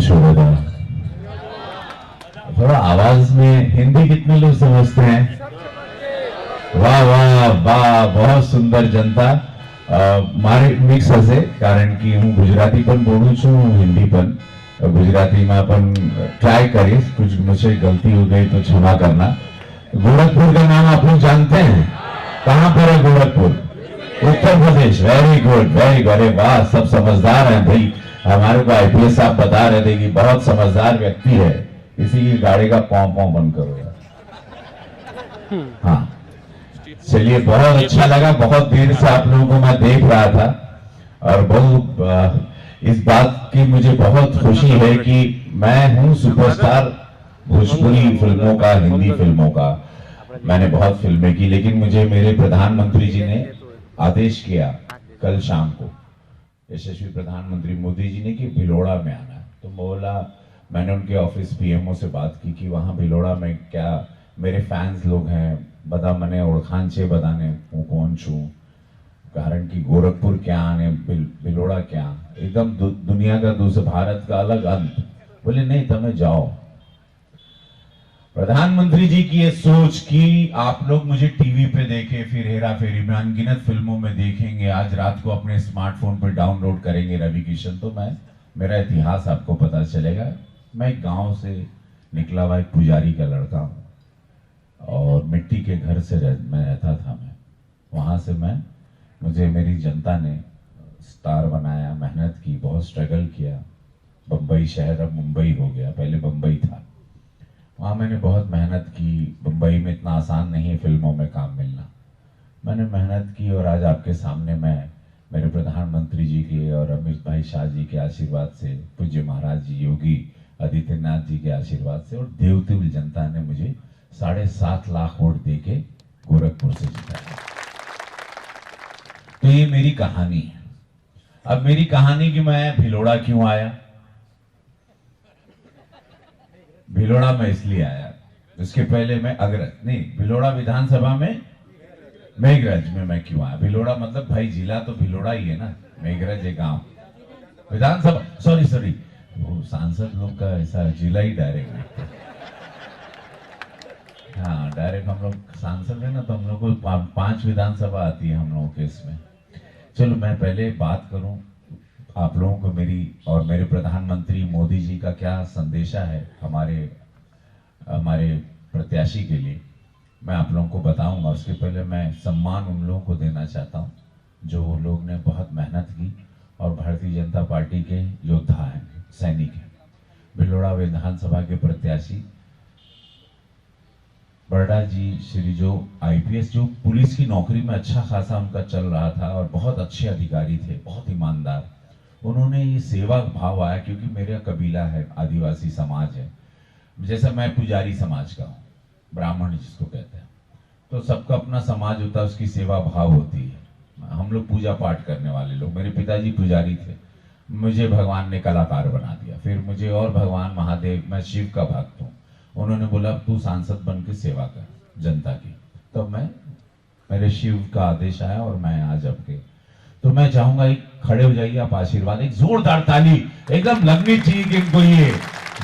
शोभा। थोड़ा आवाज में हिंदी कितने लोग समझते हैं? वाह वाह वाह, बहुत सुंदर जनता। મારે મિક્સ હશે કારણ કે હું ગુજરાતી પણ બોલું છું, હિન્દી પણ। गुजराती में ट्राई करिए, कुछ मुझसे गलती हो गई तो क्षमा करना। गोरखपुर का नाम आप लोग जानते हैं? कहां पर है Gorakhpur? Uttar Pradesh. Very good very good. अरे वाह, सब समझदार हैं भाई। हमारे को आईपीएस साहब बता रहे थे कि बहुत समझदार व्यक्ति है। इसी की गाड़ी का पौ पौ बंद करो यार। हाँ, चलिए, बहुत अच्छा लगा। बहुत देर से आप लोगों को मैं देख रहा था और बहुत इस बात की मुझे बहुत खुशी है कि मैं हूं सुपरस्टार भोजपुरी फिल्मों का, हिंदी फिल्मों का। मैंने बहुत फिल्में की, लेकिन मुझे मेरे प्रधानमंत्री जी ने आदेश किया कल शाम को, यशस्वी प्रधानमंत्री मोदी जी ने, कि भिलोड़ा में आना है। तो बोला, मैंने उनके ऑफिस पीएमओ से बात की कि वहां भिलोड़ा में क्या मेरे फैंस लोग हैं, बता मने ओळखाण छे बधाने, हूँ कौन छू, कारण कि गोरखपुर क्या आने भिलोड़ा क्या, एकदम दुनिया का दूसरा, भारत का अलग अंत। बोले नहीं, तमें जाओ। प्रधानमंत्री जी की ये सोच कि आप लोग मुझे टीवी पे देखें, फिर हेरा फेरी में, अनगिनत फिल्मों में देखेंगे, आज रात को अपने स्मार्टफोन पर डाउनलोड करेंगे रवि किशन, तो मैं, मेरा इतिहास आपको पता चलेगा। मैं एक गांव से निकला हुआ एक पुजारी का लड़का हूं और मिट्टी के घर से मैं रहता था। मैं वहां से मुझे मेरी जनता ने स्टार बनाया, मेहनत की, बहुत स्ट्रगल किया। बम्बई शहर अब मुंबई हो गया, पहले बम्बई था। वहाँ मैंने बहुत मेहनत की। बम्बई में इतना आसान नहीं है फिल्मों में काम मिलना। मैंने मेहनत की और आज आपके सामने मैं मेरे प्रधानमंत्री जी के और अमित भाई शाह जी के आशीर्वाद से, पूज्य महाराज जी योगी आदित्यनाथ जी के आशीर्वाद से और देवतुल्य जनता ने मुझे 7.5 लाख वोट देके गोरखपुर से जिताया। तो ये मेरी कहानी है। अब मेरी कहानी कि मैं भिलोड़ा क्यों आया। भिलोड़ा में इसलिए आया, उसके पहले मैं अग्रज नहीं, भिलोड़ा विधानसभा में, मेघरज में मैं क्यों आया। भिलोड़ा मतलब भाई जिला तो भिलोड़ा ही है ना, मेघरज है गांव, विधानसभा, सॉरी वो सांसद लोग का ऐसा जिला ही डायरेक्ट। हाँ, डायरेक्ट हम लोग सांसद है ना, तो हम लोग को 5 विधानसभा आती है हम लोगों के इसमें। चलो, मैं पहले बात करूं आप लोगों को मेरी और मेरे प्रधानमंत्री मोदी जी का क्या संदेशा है हमारे प्रत्याशी के लिए, मैं आप लोगों को बताऊंगा। उसके पहले मैं सम्मान उन लोगों को देना चाहता हूं जो लोग ने बहुत मेहनत की और भारतीय जनता पार्टी के योद्धा हैं, सैनिक हैं। भिलोड़ा विधानसभा के प्रत्याशी बरडा जी श्री, जो आईपीएस, जो पुलिस की नौकरी में अच्छा खासा उनका चल रहा था और बहुत अच्छे अधिकारी थे, बहुत ईमानदार। उन्होंने ये सेवा भाव आया, क्योंकि मेरा कबीला है, आदिवासी समाज है, जैसा मैं पुजारी समाज का हूँ, ब्राह्मण जिसको कहते हैं, तो सबका अपना समाज होता है, उसकी सेवा भाव होती है। हम लोग पूजा पाठ करने वाले लोग, मेरे पिताजी पुजारी थे, मुझे भगवान ने कलाकार बना दिया। फिर मुझे और भगवान महादेव, मैं शिव का भक्त हूँ, उन्होंने बोला तू सांसद बन के सेवा कर जनता की। तो मेरे शिव का आदेश आया और मैं आज आपके, तो मैं चाहूंगा एक खड़े हो जाइए आप, आशीर्वाद, एक जोरदार ताली एकदम लगनी चाहिए कि इनको ये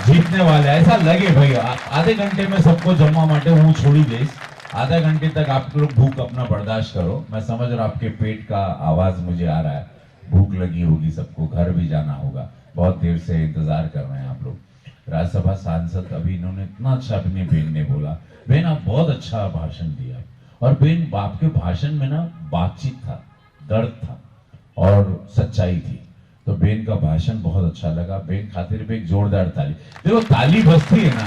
जीतने वाले ऐसा लगे भाई। आधे घंटे में सबको जमवा माटे हूँ छोड़ी दे, आधा घंटे तक आप लोग भूख अपना बर्दाश्त करो। मैं समझ रहा आपके पेट का आवाज मुझे आ रहा है, भूख लगी होगी, सबको घर भी जाना होगा, बहुत देर से इंतजार कर रहे हैं आप लोग। राज्यसभा सांसद अभी इन्होंने इतना अच्छा, अपनी बहन ने बोला, बहन आप बहुत अच्छा भाषण दिया, और बहन आपके भाषण में ना बातचीत था, दर्द था और सच्चाई थी, तो बेन का भाषण बहुत अच्छा लगा। बेन खातिर पे एक जोरदार ताली। देखो, ताली बजती है ना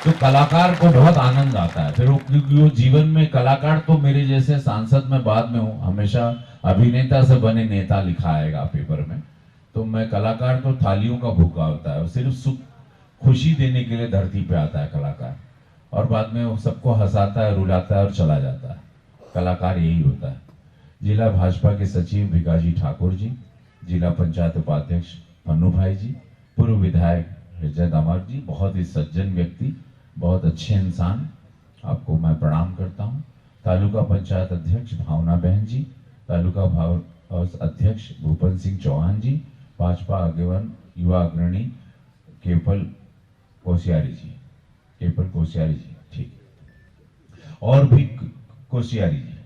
तो कलाकार को बहुत आनंद आता है। फिर वो जीवन में कलाकार, तो मेरे जैसे सांसद में बाद में हूँ, हमेशा अभिनेता से बने नेता लिखा आएगा पेपर में, तो मैं कलाकार तो थालियों का भूखा होता है, सिर्फ सुख खुशी देने के लिए धरती पे आता है कलाकार, और बाद में वो सबको हंसाता है, रुलाता है और चला जाता है। कलाकार यही होता है। जिला भाजपा के सचिव भिकाजी ठाकुर जी, जिला पंचायत उपाध्यक्ष पन्नू भाई जी, पूर्व विधायक हृदय दामर जी, बहुत ही सज्जन व्यक्ति, बहुत अच्छे इंसान, आपको मैं प्रणाम करता हूँ। तालुका पंचायत अध्यक्ष भावना बहन जी, तालुका अध्यक्ष भूपन सिंह चौहान जी, भाजपा आगेवान युवा अग्रणी केपल कोश्यारी जी, केपल कोश्यारी जी, ठीक। और भी कोश्यारी जी,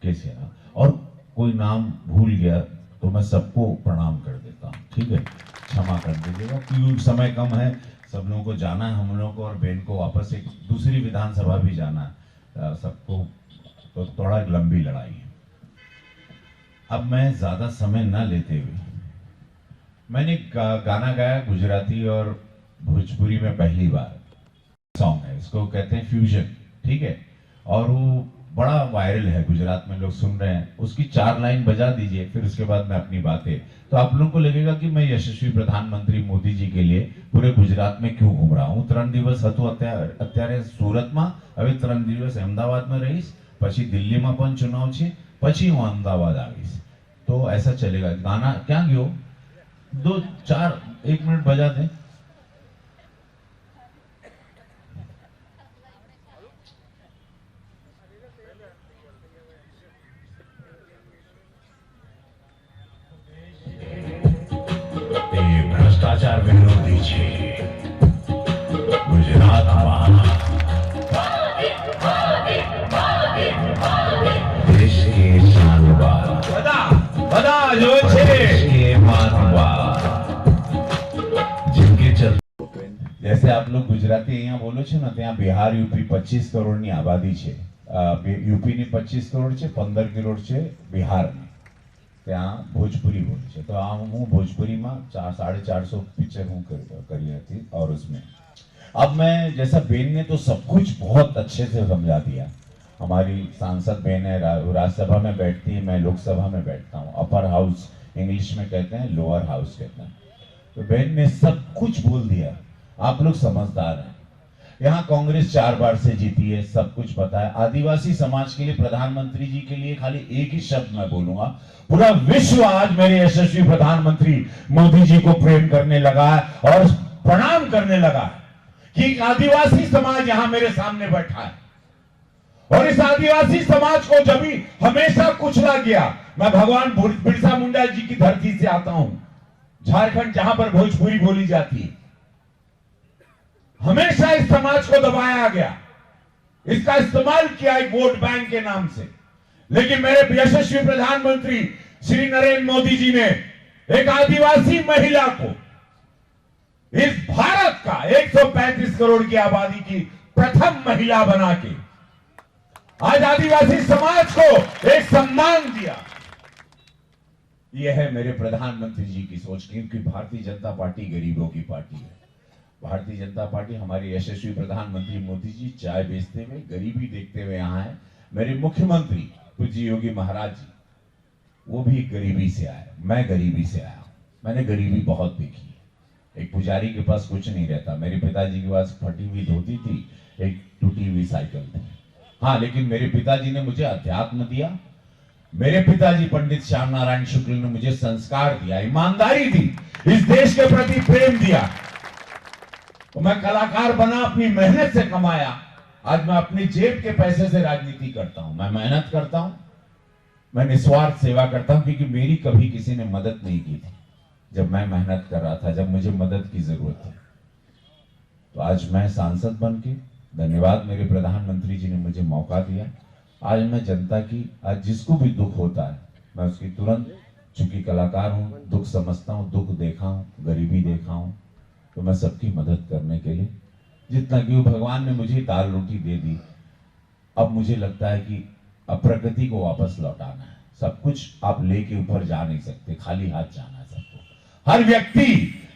कैसे और कोई नाम भूल गया तो मैं सबको प्रणाम कर देता हूँ, ठीक है, क्षमा कर दीजिएगा क्योंकि समय कम है, सब लोगों को जाना है, हम लोगों को और बहन को वापस एक दूसरी विधानसभा भी जाना है, सबको तो थोड़ा लंबी लड़ाई है। अब मैं ज्यादा समय न लेते हुए मैंने गाना गाया गुजराती और भोजपुरी में पहली बार सॉन्ग है, इसको कहते हैं फ्यूजन, ठीक है, और वो बड़ा वायरल है, गुजरात में लोग सुन रहे हैं। उसकी 4 लाइन बजा दीजिए, फिर उसके बाद मैं अपनी बातें, तो आप लोगों को लगेगा कि मैं यशस्वी प्रधानमंत्री मोदी जी के लिए पूरे गुजरात में क्यों घूम रहा हूँ। 3 દિવસ હતું અત્યારે સુરતમાં, હવે 3 દિવસ અમદાવાદમાં રહીશ, પછી દિલ્હીમાં પણ ચુનાવ છે, પછી હું અમદાવાદ આવીશ, तो ऐसा चलेगा। गाना क्या गयो 2-4 1 मिनट बजा दें। भ्रष्टाचार विरोधी છે ગુજરાતમાં देश के शानदार બધા જો છે के मानवा जिनके चलते जैसे आप लोग गुजराती यहाँ बोलो छे ना, ત્યાં બિહાર યુપી 25 કરોડની આબાદી છે, યુપીની 25 કરોડ છે, 15 કરોડ છે બિહારની, ત્યાં भोजपुरी बोले छे, तो हूँ भोजपुरी में 450 पिक्चर हूँ करी थी, और उसमें अब मैं जैसा बेन ने तो सब कुछ बहुत अच्छे से समझा दिया। हमारी सांसद बहन है, राज्यसभा में बैठती है, मैं लोकसभा में बैठता हूँ, अपर हाउस इंग्लिश में कहते हैं, लोअर हाउस कहते हैं, तो बहन ने सब कुछ बोल दिया। आप लोग समझदार हैं, यहाँ कांग्रेस 4 बार से जीती है, सब कुछ पता है। आदिवासी समाज के लिए प्रधानमंत्री जी के लिए खाली एक ही शब्द मैं बोलूंगा, पूरा विश्व आज मेरे यशस्वी प्रधानमंत्री मोदी जी को प्रेम करने लगा है और प्रणाम करने लगा है कि एक आदिवासी समाज यहाँ मेरे सामने बैठा है, और इस आदिवासी समाज को जब भी हमेशा कुचला गया, मैं भगवान बिरसा मुंडा जी की धरती से आता हूं, झारखंड जहां पर भोजपुरी बोली जाती है, हमेशा इस समाज को दबाया गया, इसका इस्तेमाल किया एक वोट बैंक के नाम से। लेकिन मेरे यशस्वी प्रधानमंत्री श्री नरेंद्र मोदी जी ने एक आदिवासी महिला को इस भारत का 135 करोड़ की आबादी की प्रथम महिला बना के आज आदिवासी समाज को एक सम्मान दिया। यह है मेरे प्रधानमंत्री जी की सोच, क्योंकि भारतीय जनता पार्टी गरीबों की पार्टी है। भारतीय जनता पार्टी, हमारे यशस्वी प्रधानमंत्री मोदी जी चाय बेचते हुए, गरीबी देखते हुए यहाँ है। मेरे मुख्यमंत्री पूज्य योगी महाराज जी, वो भी गरीबी से आए, मैं गरीबी से आया हूं, मैंने गरीबी बहुत देखी है। एक पुजारी के पास कुछ नहीं रहता, मेरे पिताजी के पास फटी हुई धोती थी, एक टूटी हुई साइकिल थी, हाँ, लेकिन मेरे पिताजी ने मुझे अध्यात्म दिया, मेरे पिताजी पंडित श्याम नारायण शुक्ल ने मुझे संस्कार दिया, ईमानदारी दी, इस देश के प्रति प्रेम दिया। तो मैं कलाकार बना, अपनी मेहनत से कमाया, आज मैं अपनी जेब के पैसे से राजनीति करता हूं। मैं मेहनत करता हूं, मैं निस्वार्थ सेवा करता हूं, क्योंकि मेरी कभी किसी ने मदद नहीं की थी जब मैं मेहनत कर रहा था, जब मुझे मदद की जरूरत थी। तो आज मैं सांसद बन के, धन्यवाद मेरे प्रधानमंत्री जी ने मुझे मौका दिया। आज मैं जनता की, आज जिसको भी दुख होता है मैं उसकी तुरंत, चूंकि कलाकार हूं, दुख समझता हूं, दुख देखा हूं, गरीबी देखा हूं, तो मैं सबकी मदद करने के लिए जितना कि भगवान ने मुझे दाल रोटी दे दी, अब मुझे लगता है कि अब प्रकृति को वापस लौटाना है। सब कुछ आप लेके ऊपर जा नहीं सकते, खाली हाथ जाना है सबको। हर व्यक्ति,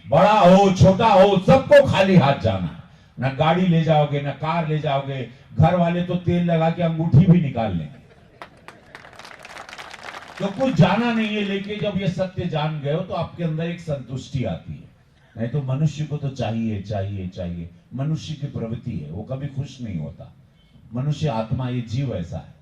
बड़ा हो छोटा हो, सबको खाली हाथ जाना है। ना गाड़ी ले जाओगे, ना कार ले जाओगे, घर वाले तो तेल लगा के अंगूठी भी निकाल लेंगे, तो कुछ जाना नहीं है लेके। जब ये सत्य जान गए हो तो आपके अंदर एक संतुष्टि आती है। नहीं तो मनुष्य को तो चाहिए चाहिए चाहिए, मनुष्य की प्रवृत्ति है, वो कभी खुश नहीं होता। मनुष्य आत्मा, ये जीव ऐसा है,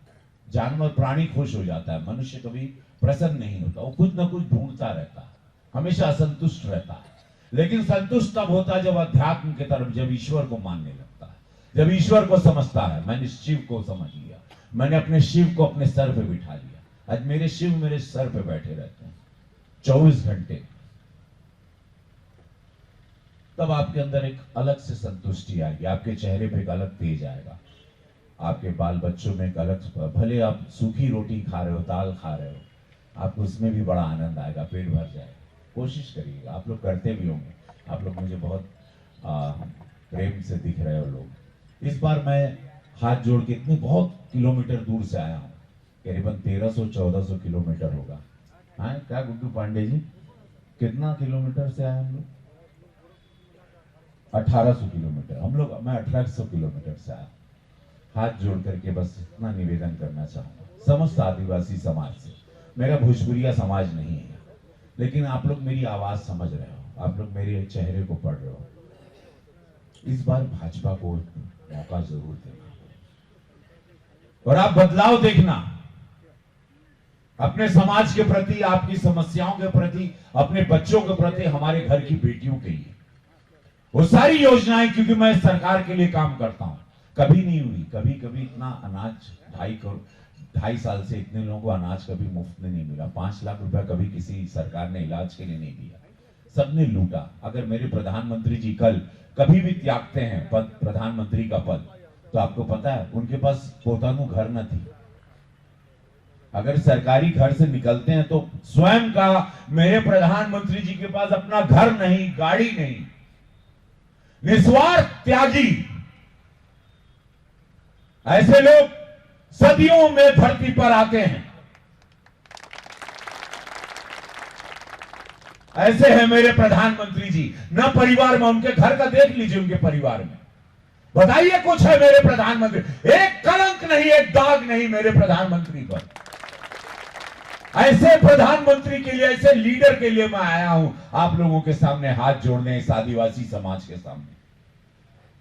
जानवर प्राणी खुश हो जाता है, मनुष्य कभी प्रसन्न नहीं होता, वो कुछ ना कुछ ढूंढता रहता है, हमेशा असंतुष्ट रहता है। लेकिन संतुष्ट तब होता है जब अध्यात्म की तरफ, जब ईश्वर को मानने लगता है, जब ईश्वर को समझता है। मैंने शिव को समझ लिया, मैंने अपने शिव को अपने सर पे बिठा लिया। आज मेरे शिव मेरे सर पे बैठे रहते हैं 24 घंटे। तब आपके अंदर एक अलग से संतुष्टि आएगी, आपके चेहरे पे एक अलग तेज आएगा, आपके बाल बच्चों में एक अलग, भले आप सूखी रोटी खा रहे हो, दाल खा रहे हो, आपको उसमें भी बड़ा आनंद आएगा, पेट भर जाएगा। कोशिश करिएगा, आप लोग करते भी होंगे, आप लोग मुझे बहुत प्रेम से दिख रहे हो लोग। इस बार मैं हाथ जोड़ के इतने बहुत किलोमीटर दूर से आया हूँ, करीबन 1300-1400 किलोमीटर होगा। हाँ क्या गुड्डू पांडे जी, कितना किलोमीटर से आए हम लोग? 1800 किलोमीटर। हम लोग, मैं 1800 किलोमीटर से आया। हाथ जोड़ करके बस इतना निवेदन करना चाहूंगा समस्त आदिवासी समाज से। मेरा भोजपुरिया समाज नहीं है, लेकिन आप लोग मेरी आवाज समझ रहे हो, आप लोग मेरे चेहरे को पढ़ रहे हो। इस बार भाजपा को मौका जरूर देना और आप बदलाव देखना अपने समाज के प्रति, आपकी समस्याओं के प्रति, अपने बच्चों के प्रति, हमारे घर की बेटियों के लिए वो सारी योजनाएं, क्योंकि मैं सरकार के लिए काम करता हूं, कभी नहीं हुई, कभी इतना अनाज 2.5 साल से इतने लोगों को अनाज कभी मुफ्त में नहीं मिला। 5 लाख रुपया कभी किसी सरकार ने इलाज के लिए नहीं दिया, सबने लूटा। अगर मेरे प्रधानमंत्री जी कल कभी भी त्यागते हैं पद, प्रधानमंत्री का पद, तो आपको पता है उनके पास पोतानु घर न थी। अगर सरकारी घर से निकलते हैं तो स्वयं का, मेरे प्रधानमंत्री जी के पास अपना घर नहीं, गाड़ी नहीं, निस्वार्थ त्यागी। ऐसे लोग सदियों में धरती पर आते हैं। ऐसे हैं मेरे प्रधानमंत्री जी। न परिवार में, उनके घर का देख लीजिए, उनके परिवार में बताइए कुछ है मेरे प्रधानमंत्री? एक कलंक नहीं, एक दाग नहीं मेरे प्रधानमंत्री पर। ऐसे प्रधानमंत्री के लिए, ऐसे लीडर के लिए मैं आया हूं आप लोगों के सामने हाथ जोड़ने, इस आदिवासी समाज के सामने,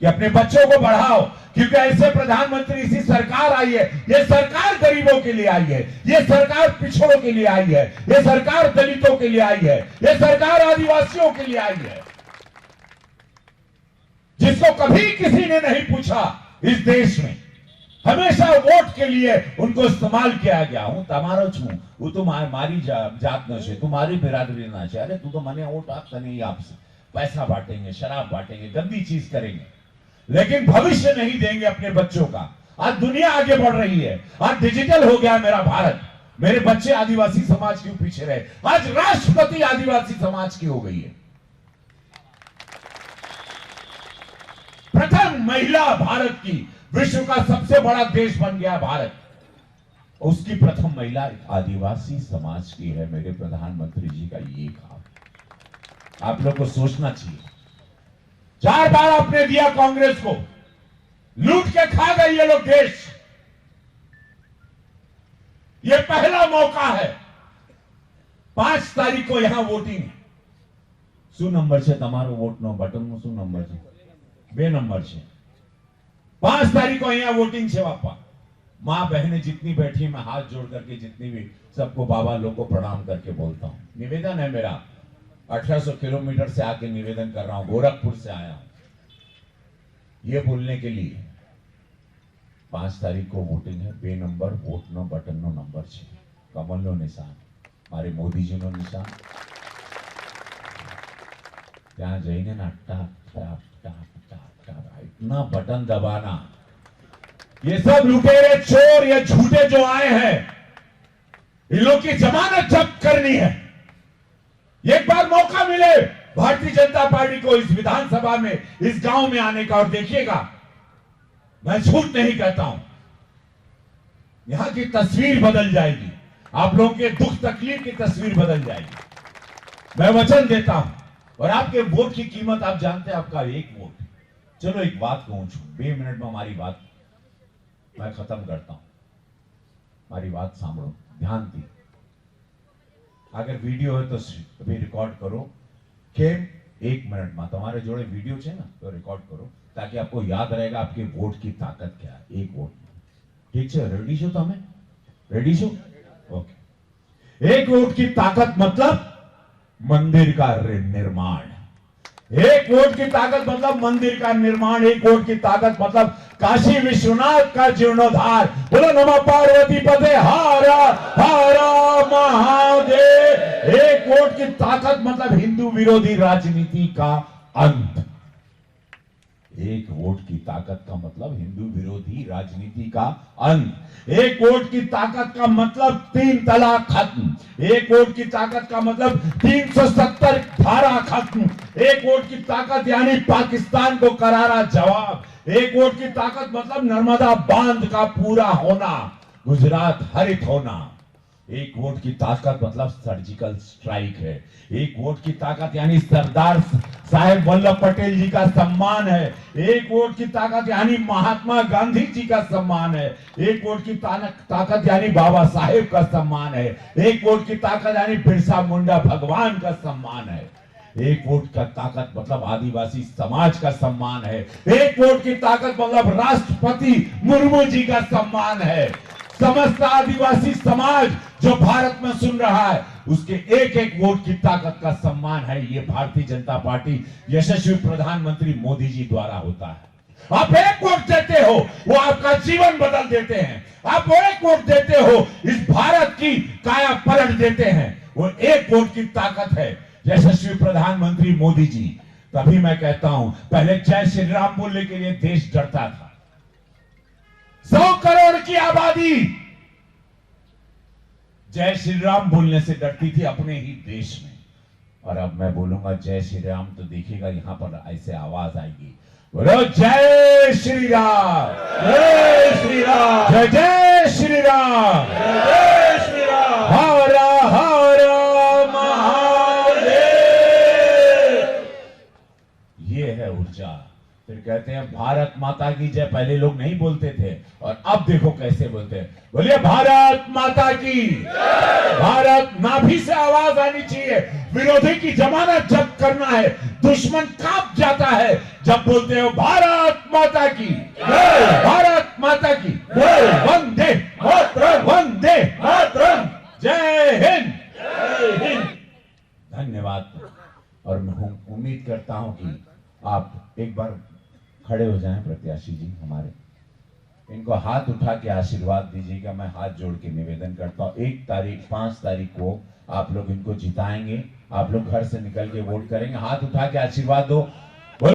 कि अपने बच्चों को बढ़ाओ, क्योंकि ऐसे प्रधानमंत्री, इसी सरकार आई है। ये सरकार गरीबों के लिए आई है, ये सरकार पिछड़ों के लिए आई है, ये सरकार दलितों के लिए आई है, ये सरकार आदिवासियों के लिए आई है। जिसको कभी किसी ने नहीं पूछा इस देश में, हमेशा वोट के लिए उनको इस्तेमाल किया गया। हूं तमारो छू, वो तो मारी जात न छे, तुम्हारी बिरादरी ना छे, अरे तू तो मने वोट आपता नहीं, आपसे पैसा बांटेंगे, शराब बांटेंगे, गंदी चीज करेंगे, लेकिन भविष्य नहीं देंगे अपने बच्चों का। आज दुनिया आगे बढ़ रही है, आज डिजिटल हो गया मेरा भारत, मेरे बच्चे आदिवासी समाज क्यों पीछे रहे? आज राष्ट्रपति आदिवासी समाज की हो गई है। प्रथम महिला भारत की, विश्व का सबसे बड़ा देश बन गया भारत, उसकी प्रथम महिला आदिवासी समाज की है। मेरे प्रधानमंत्री जी का ये काम आप लोग को सोचना चाहिए। 4 बार आपने दिया कांग्रेस को, लूट के खा गए ये लोग देश। ये पहला मौका है। 5 तारीख को यहां वोटिंग है। શું નંબર છે તમારો વોટનો? બટનનો શું નંબર છે? 2 નંબર છે। 5 तारीख को यहाँ वोटिंग છે बापा। मां बहनें जितनी बैठी, मैं हाथ जोड़ करके जितनी भी, सबको बाबा लोग को प्रणाम करके बोलता हूं। निवेदन है मेरा, 1800 किलोमीटर से आके निवेदन कर रहा हूं, गोरखपुर से आया हूं ये बोलने के लिए। 5 तारीख को वोटिंग है। 2 नंबर वोटનો બટનનો નંબર છે, કમલનો નિશાન, મારે મોદીજીનો નિશાન। ત્યાં જઈને ના ટાપ ટાપ ટાપ ટાપ ટાપ इतना बटन दबाना। ये सब लुटेरे चोर, ये झूठे जो आए हैं, इन लोग की जमानत जब्त करनी है। एक बार मौका मिले भारतीय जनता पार्टी को इस विधानसभा में, इस गांव में आने का, और देखिएगा मैं झूठ नहीं कहता हूं, यहां की तस्वीर बदल जाएगी, आप लोगों के दुख तकलीफ की तस्वीर बदल जाएगी, मैं वचन देता हूं। और आपके वोट की कीमत आप जानते हैं, आपका एक वोट। चलो एक बात कहूं, 2 मिनट में हमारी बात मैं खत्म करता हूं, हमारी बात सांभळो ध्यान दी। अगर वीडियो है तो अभी रिकॉर्ड करो, केम 1 मिनट में તમારે જોડે वीडियो છે ना, तो रिकॉर्ड करो, ताकि आपको याद रहेगा आपके वोट की ताकत क्या है, एक वोट में। ठीक है, रेडी छो તમે? रेडी छो? ओके। एक वोट की ताकत मतलब मंदिर का निर्माण। एक वोट की ताकत मतलब मंदिर का निर्माण। एक वोट की ताकत मतलब काशी विश्वनाथ का जीर्णोद्धार। बोलो नमः पार्वती पते हर हर महादेव। एक वोट की ताकत मतलब हिंदू विरोधी राजनीति का अंत। एक वोट की ताकत का मतलब हिंदू विरोधी राजनीति का अंत। एक वोट की ताकत का मतलब 3 तलाक खत्म। एक वोट की ताकत का मतलब 370 धारा खत्म। एक वोट की ताकत यानी पाकिस्तान को करारा जवाब। एक वोट की ताकत मतलब नर्मदा बांध का पूरा होना, गुजरात हरित होना। एक वोट की ताकत मतलब सर्जिकल स्ट्राइक है। एक वोट की ताकत यानी सरदार साहेब वल्लभ पटेल जी का सम्मान है। एक वोट की ताकत यानी महात्मा गांधी जी का सम्मान है। एक वोट की ताकत यानी बाबा साहेब का सम्मान है। एक वोट की ताकत यानी बिरसा मुंडा भगवान का सम्मान है। एक वोट का ताकत मतलब आदिवासी समाज का सम्मान है। एक वोट की ताकत मतलब राष्ट्रपति मुर्मू जी का सम्मान है। समस्त आदिवासी समाज जो भारत में सुन रहा है, उसके एक एक वोट की ताकत का सम्मान है। ये भारतीय जनता पार्टी यशस्वी प्रधानमंत्री मोदी जी द्वारा होता है। आप एक वोट देते हो, वो आपका जीवन बदल देते हैं। आप एक वोट देते हो, इस भारत की काया पलट देते हैं। वो एक वोट की ताकत है यशस्वी प्रधानमंत्री मोदी जी। तभी मैं कहता हूं, पहले जय श्री राम बोलने के लिए देश डरता था। 100 करोड़ की आबादी जय श्री राम बोलने से डरती थी अपने ही देश में। और अब मैं बोलूंगा जय श्री राम तो देखिएगा यहां पर ऐसे आवाज आएगी, बोलो जय श्री राम, जय श्री राम, जय जय श्री राम, जय श्री राम, हर हर महादेव। ये है ऊर्जा। फिर कहते हैं भारत माता की जय। पहले लोग नहीं बोलते थे और अब देखो कैसे बोलते हैं, बोलिए भारत माता की जय। भारत नाभि से आवाज आनी चाहिए। विरोधी की जमानत जब्त करना है। दुश्मन कांप जाता है जब बोलते हो भारत माता की जय, भारत माता की जय, वंदे मातरम, वंदे मातरम, जय हिंद, जय हिंद। धन्यवाद। और मैं उम्मीद करता हूं कि आप एक बार खड़े हो जाएं प्रत्याशी जी हमारे, इनको हाथ उठा के आशीर्वाद दीजिएगा। मैं हाथ जोड़ के निवेदन करता हूं, 5 तारीख को आप लोग इनको जिताएंगे। आप लोग घर से निकल के वोट करेंगे, हाथ उठा के आशीर्वाद दो।